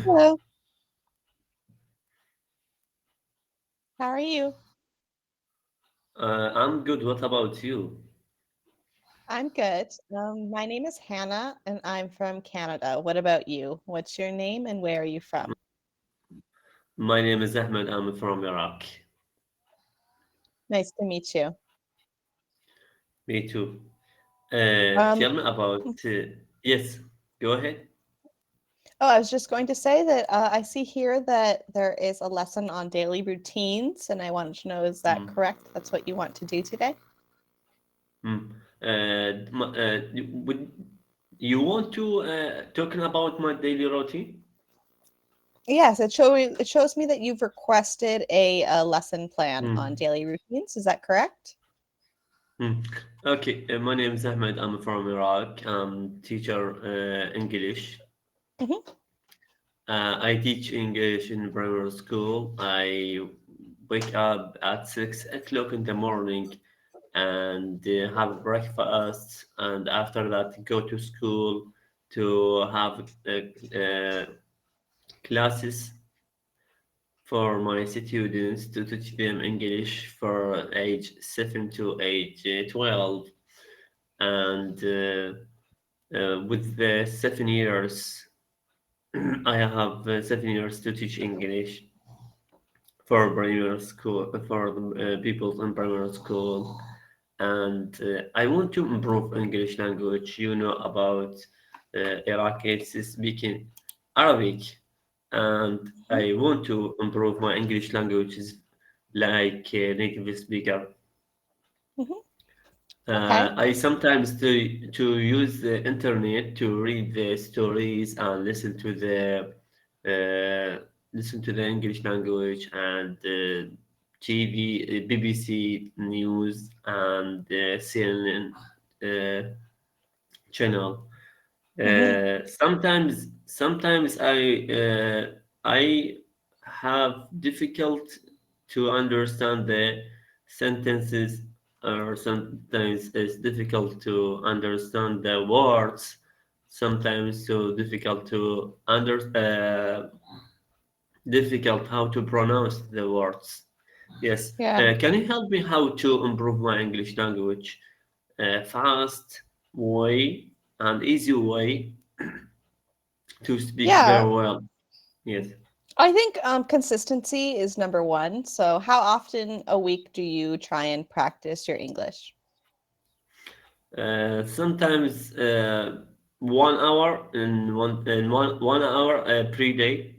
Hello, how are you? I'm good. What about you? I'm good. My name is Hannah and I'm from Canada. What about you? What's your name and where are you from? My name is Ahmed. I'm from Iraq. Nice to meet you. Me too. Um, Tell me about. Yes, go ahead. oh, I was just going to say that I see here that there is a lesson on daily routines, and I wanted to know, is that Mm, correct? That's what you want to do today? mm. Would you want to talking about my daily routine? Yes, it shows me that you've requested a lesson plan on Mm, daily routines. Is that correct? mm. Okay. My name is Ahmed. I'm from Iraq. I'm teacher English. Hmm. I teach English in primary school. I wake up at 6 o'clock in the morning and have breakfast, and after that go to school to have classes for my students to teach them English for age 7 to age 12, and with the 7 years I have 7 years to teach English for primary school for the people in primary school, and I want to improve English language. You know about Iraqi speaking Arabic, and Hmm. I want to improve my English languages like native speaker. Hmm. Okay. I sometimes to use the internet to read the stories and listen to the English language and TV, BBC news and CNN uh, channel. Hmm. Sometimes I have difficult to understand the sentences, or sometimes it's difficult to understand the words. Sometimes so difficult to difficult how to pronounce the words. Yes. Yeah. Can you help me how to improve my English language? Fast way and easy way to speak Yeah. very well. Yes. I think consistency is number one. So, how often a week do you try and practice your English? Sometimes 1 hour in one hour per day,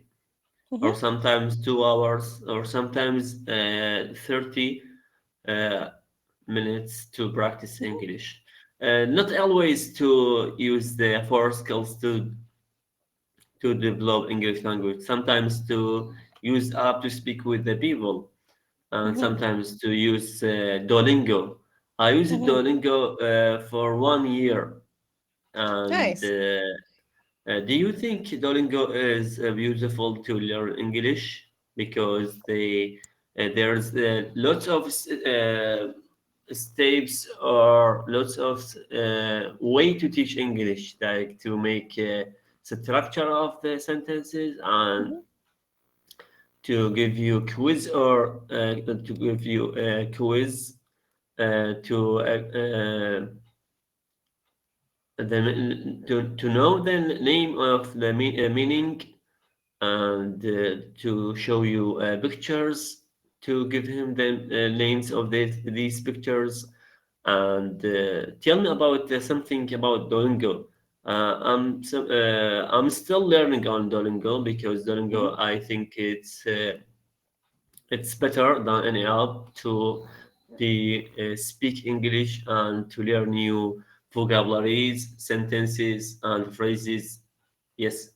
or Hmm. sometimes 2 hours, or sometimes 30 uh, minutes to practice Hmm. English. Not always to use the four skills to develop English language. Sometimes to use app to speak with the people, and Hmm. sometimes to use Duolingo. I used Hmm. Duolingo for 1 year, and Nice. do you think Duolingo is beautiful to learn English because there's lots of steps or lots of way to teach English, like to make structure of the sentences and Hmm. to give you quiz, or to give you a quiz to know the name of the meaning, and to show you pictures, to give him the names of these pictures, and tell me about something about Duolingo. I'm still learning on Duolingo because Hmm. Duolingo, I think it's better than any app to be speak English and to learn new vocabularies, sentences, and phrases. Yes.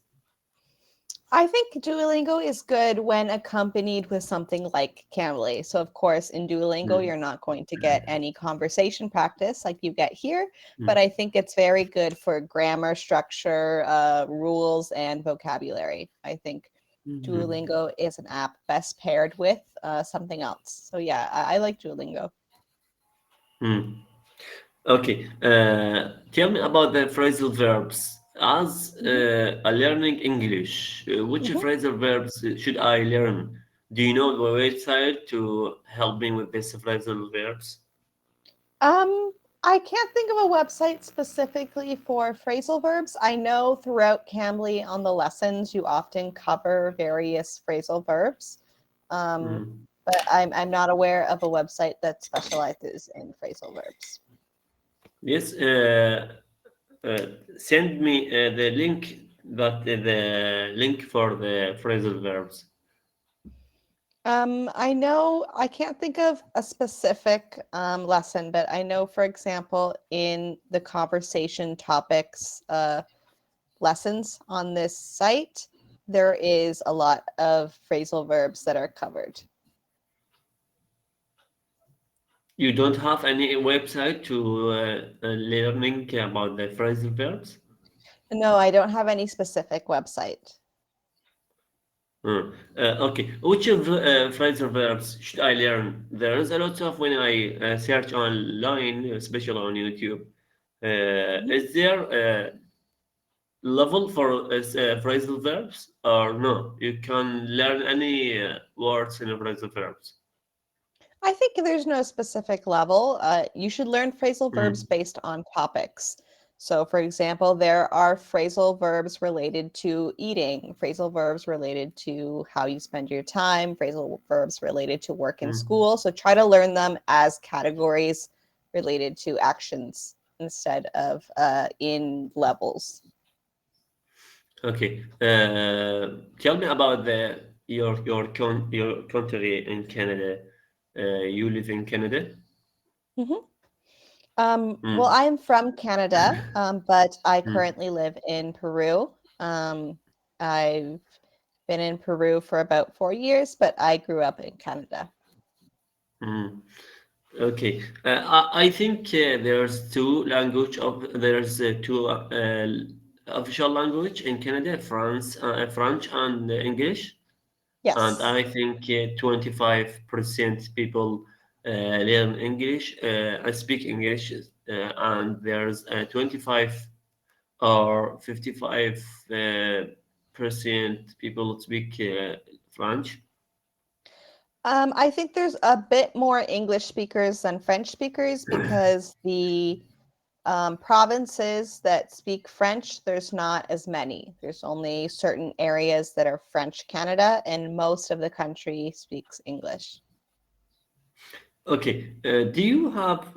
I think Duolingo is good when accompanied with something like Cambly. So, of course, in Duolingo, Mm, you're not going to get any conversation practice like you get here, but mm, I think it's very good for grammar, structure, rules, and vocabulary. I think mhm, Duolingo is an app best paired with something else. So, yeah, I like Duolingo. mm. Okay. Tell me about the phrasal verbs. As Mhm, a learning English, which mhm. phrasal verbs should I learn? Do you know the website to help me with these phrasal verbs? Um, I can't think of a website specifically for phrasal verbs. I know throughout Cambly on the lessons, you often cover various phrasal verbs. Um, Mm. but I'm not aware of a website that specializes in phrasal verbs. Yes, uh, send me the link for the phrasal verbs. I know I can't think of a specific lesson, but I know, for example, in the conversation topics lessons on this site, there is a lot of phrasal verbs that are covered. You don't have any website to learning about the phrasal verbs? No, I don't have any specific website. Okay, which of phrasal verbs should I learn? There is a lot of when I search online, especially on YouTube. Mhm. Is there a level for phrasal verbs or no? You can learn any words in phrasal verbs. I think there's no specific level. You should learn phrasal verbs Mm, based on topics. So, for example, there are phrasal verbs related to eating, phrasal verbs related to how you spend your time, phrasal verbs related to work and mm. school. So, try to learn them as categories related to actions instead of in levels. Okay. Tell me about your country in Canada. You live in Canada? Mhm. Well, Mm. I am from Canada, but I Mm. currently live in Peru. I've been in Peru for about 4 years, but I grew up in Canada. Mm. Okay. I think there's two official language in Canada, French and English. And Yes. I think 25% people learn English, I speak English, and there's 25 or 55 percent people speak French. I think there's a bit more English speakers than French speakers because the provinces that speak French, there's not as many. There's only certain areas that are French Canada, and most of the country speaks English. Okay, do you have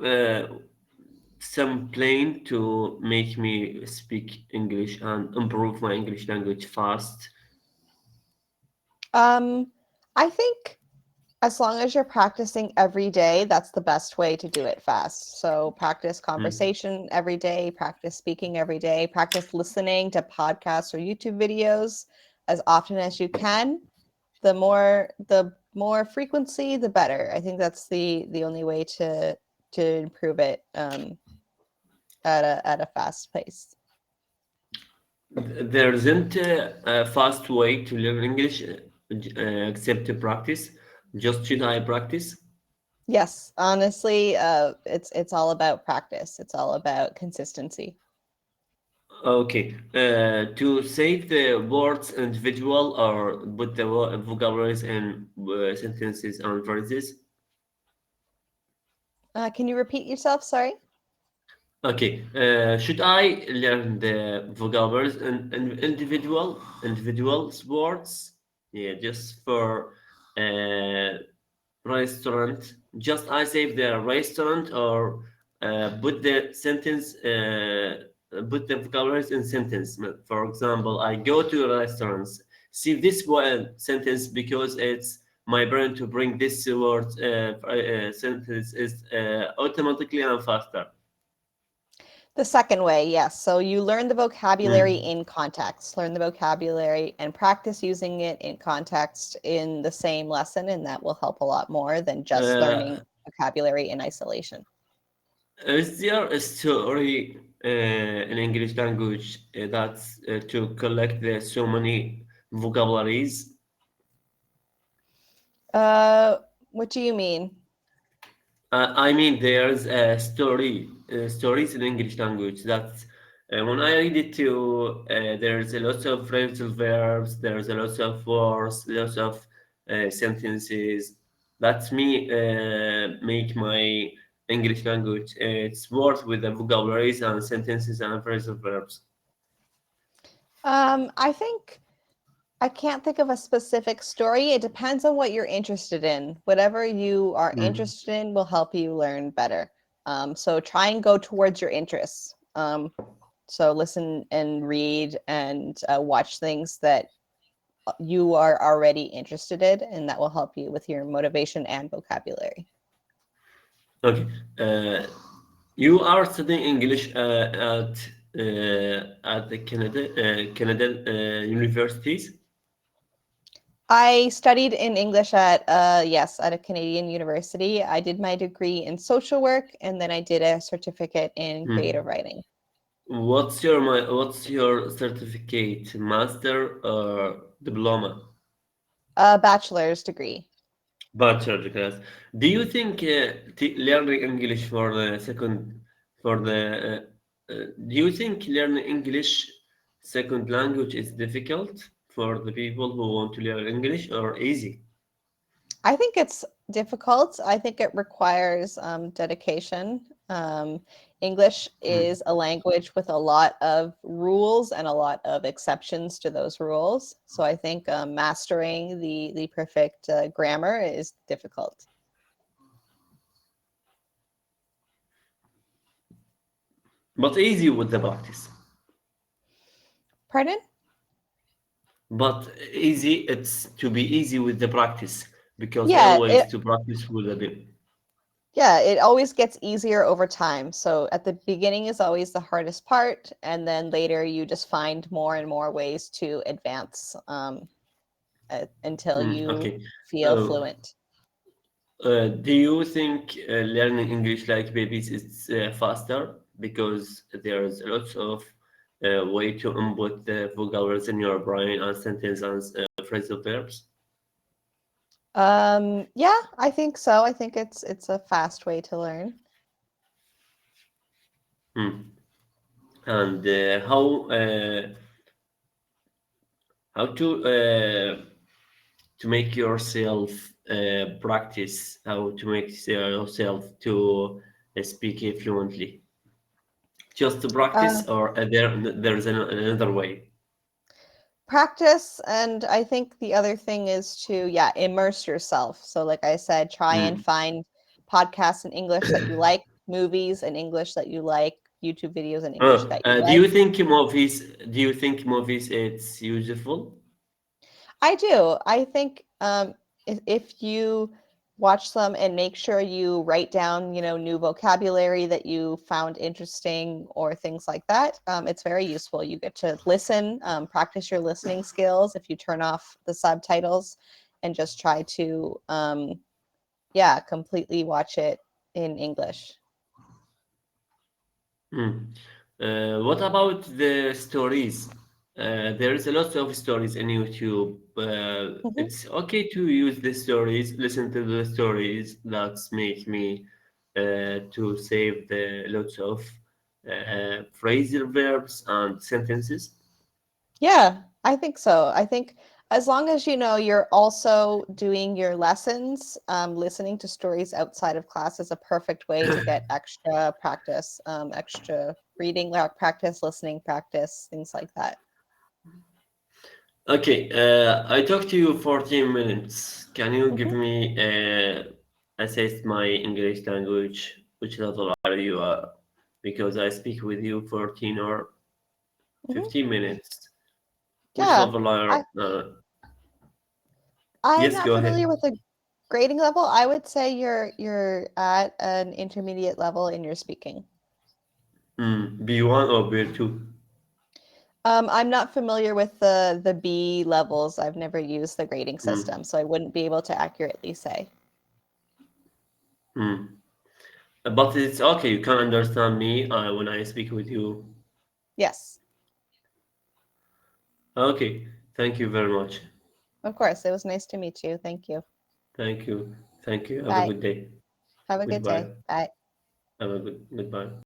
some plan to make me speak English and improve my English language fast? Um, I think as long as you're practicing every day, that's the best way to do it fast. So practice Hmm. conversation every day, practice speaking every day, practice listening to podcasts or YouTube videos as often as you can. The more frequency, the better. I think that's the only way to improve it at a fast pace. There isn't a fast way to learn English except to practice. Just should I practice? Yes, honestly, it's all about practice. It's all about consistency. Okay. To save the words individual or put the vocabularies in sentences and phrases. Can you repeat yourself? Sorry. Okay. Should I learn the vocabularies in individual words? Yeah, just for uh, restaurant. Just I save the restaurant or put the vocabularies in sentence. For example, I go to restaurants. See this sentence because it's my brain to bring this word sentence is automatically and faster. The second way, yes. So you learn the vocabulary Mm. in context, learn the vocabulary and practice using it in context in the same lesson, and that will help a lot more than just Uh, learning vocabulary in isolation. is there a story in English language that's to collect so many vocabularies? Uh, what do you mean? I mean, there's a stories in English language that When I read it too, there's a lot of phrasal verbs, there's a lot of words, lots of sentences. That's me make my English language. It's words with the vocabularies and sentences and phrasal verbs. I think I can't think of a specific story. It depends on what you're interested in. Whatever you are Mm. interested in will help you learn better. So try and go towards your interests. So listen and read and watch things that you are already interested in, and that will help you with your motivation and vocabulary. Okay. You are studying English at the Canadian universities. I studied in English at yes, at a Canadian university. I did my degree in social work and then I did a certificate in creative Hmm. writing. What's your certificate? Master or diploma? A bachelor's degree. Bachelor class. Do you think learning English for the second for the do you think learning English second language is difficult for the people who want to learn English or easy? I think it's difficult. I think it requires dedication. English Hmm. is a language with a lot of rules and a lot of exceptions to those rules. So I think mastering the perfect grammar is difficult. But easy with the practice. Pardon? But easy, it's to be easy with the practice because Yeah, always it to practice with the Yeah, it always gets easier over time. So at the beginning is always the hardest part, and then later you just find more and more ways to advance until you Okay. feel Uh, fluent. do you think learning English like babies is faster because there's lots of way to input the vocabularies in your brain and sentence and phrasal verbs? Yeah, I think so. I think it's a fast way to learn. Hmm. And how to make yourself practice how to make yourself to speak fluently? Just to Uh, practice, or there's another way? Practice, and I think the other thing is to, yeah, immerse yourself. So, like I said, try and Mm. find podcasts in English that you like, movies in English that you like, YouTube videos in English that you Do like. you think movies? Do you think movies it's useful? I do. I think if you watch them and make sure you write down, new vocabulary that you found interesting or things like that, it's very useful. You get to listen, practice your listening skills if you turn off the subtitles and just try to, yeah, completely watch it in English. Mm. What about the stories? There is a lot of stories in YouTube. Mhm. It's okay to use the stories, listen to the stories. That's make me to save the lots of phrasal verbs and sentences. Yeah, I think so. I think as long as you know you're also doing your lessons, listening to stories outside of class is a perfect way to get extra practice, extra reading practice, listening practice, things like that. Okay, I talked to you 14 minutes. Can you give Hmm. me assess my English language? Which level are you at? Because I speak with you 14 or Hmm. 15 minutes. Which Yeah, level are? I I'm Yes, not go familiar ahead. with the grading level. I would say you're at an intermediate level in your speaking. B1 or B2? I'm not familiar with the B levels. I've never used the grading Mm, system, so I wouldn't be able to accurately say. mm. But it's okay. You can understand me when I speak with you. Yes, Okay. Thank you very much. of course. It was nice to meet you. Thank you. Thank you. Thank you. Have a Bye. good day. Have a good Goodbye. day. Bye. Have a good goodbye.